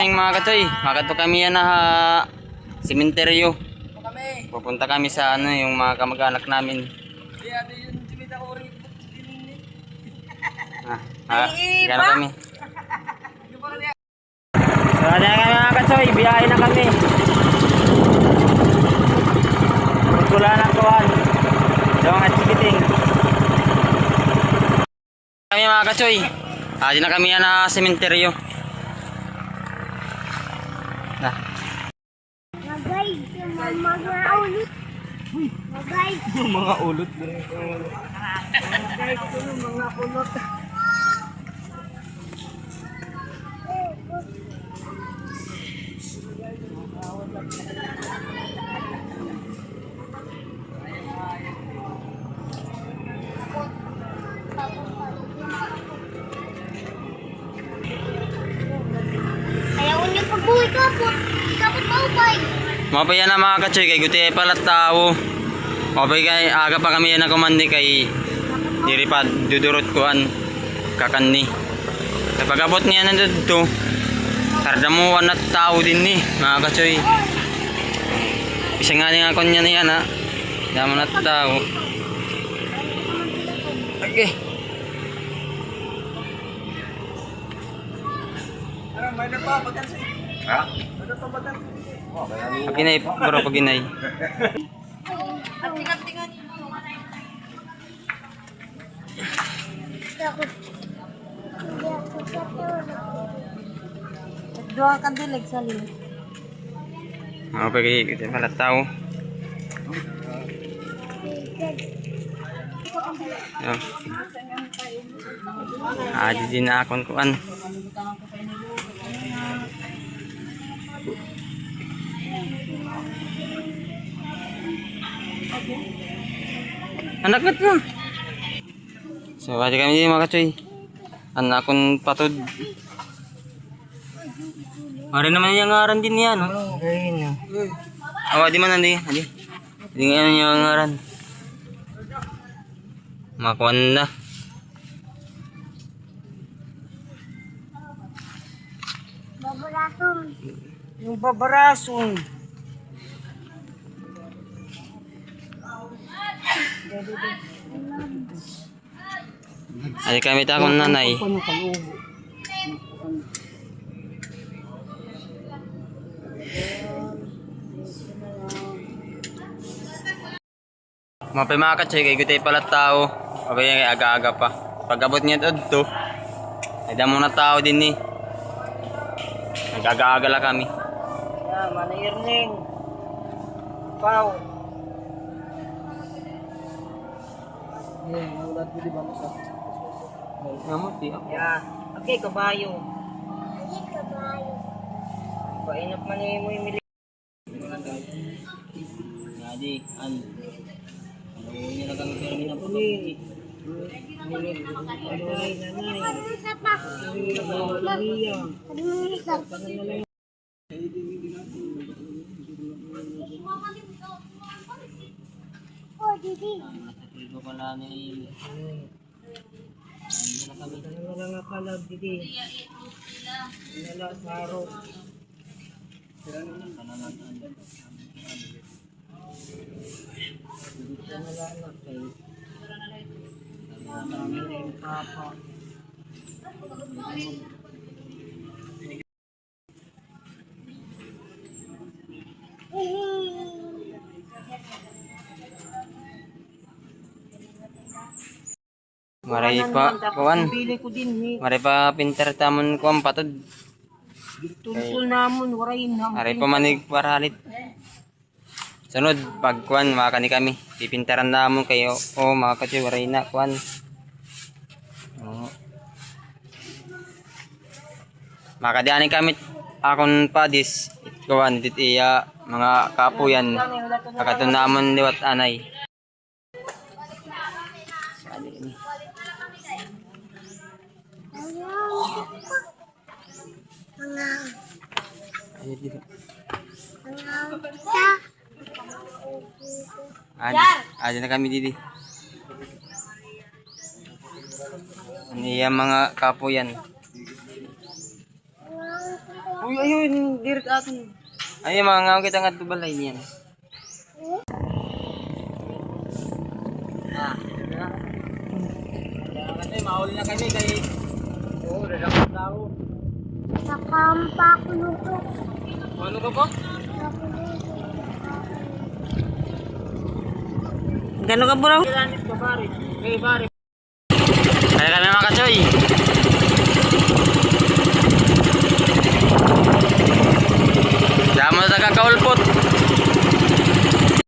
morning mga katoy. Makato kami yan na sementeryo. Pupunta kami sa ano yung mga kamag-anak namin. Gano'n kami. So ano na kami mga katoy, biyahe na kami. Pagkula na kuhan. So mga chikiting. Kami mga katoy. Di na kami yan na sementeryo. Mga ulot. Mga ulot. Mga ulot. Ayaw niyo pagbuhay kapot. Kapot maupay. Mapay yan na mga katsoy kay guti pala tao. Mapay kay aga pa kami yan na kumandi kay diri pa dudurot kuan kakandi. Kapag abot niya na dito kardamuan at tao din ni mga katsoy. Isa nga nga kon niya yan ha. Daman at tao. Okay. Ha? Paginay, bro, paginay. Dua ka dilig sa limo. Pagi kita pala tao. Di din na akong kuan. Anak mo. So, wali kami din mga katsoy. Anak akong patod. Mari naman yung ngaran din yan. Di man hindi. Hindi nga yung ngaran. Makuan na. Babarason. Yung babarason. Ay kami ta akong nanay. Mapay mga katsoy kay gutay pala tao. Mapay kay aga-aga pa. Pag abot niya to, ay damo na tao din ni. Nag-aga-aga lang kami. Manirning. Pau. Ulat mo di ba sa? Ngamot di ako. Yeah. Okay, kabayo. Ay, kabayo. Painap man ni mo imili. Jadi an. Ini na kami pero na po Ni. Isa pa. Oh, Didi. Ito pala ni Wala nga pala didi. Wala sa araw. Wala na kayo. Papa. Maray pa kuan. Pili ko din ni. Maray pa pinter tamon kuan patod. Tulsul namon warain na. Maray pa manig paralit. Sunod pag kuan makani kami. Pipintaran namon kayo. Mga katsoy waray na kuan. Makadianin kami akon padis kuan dit iya mga kapuyan. Pagkaton namon liwat anay. Ada na kami didi. Ano yung mga kapo yan. Uy, ayun, direct atin. Ay, mga nga kita nga tubalay niyan. Kasi mahuli na kami kay... Oo, lalakad tao. Nakampa ko luto. Ano ka po? Gano'n ka bro? Kilanit ka, pare. Kay pare.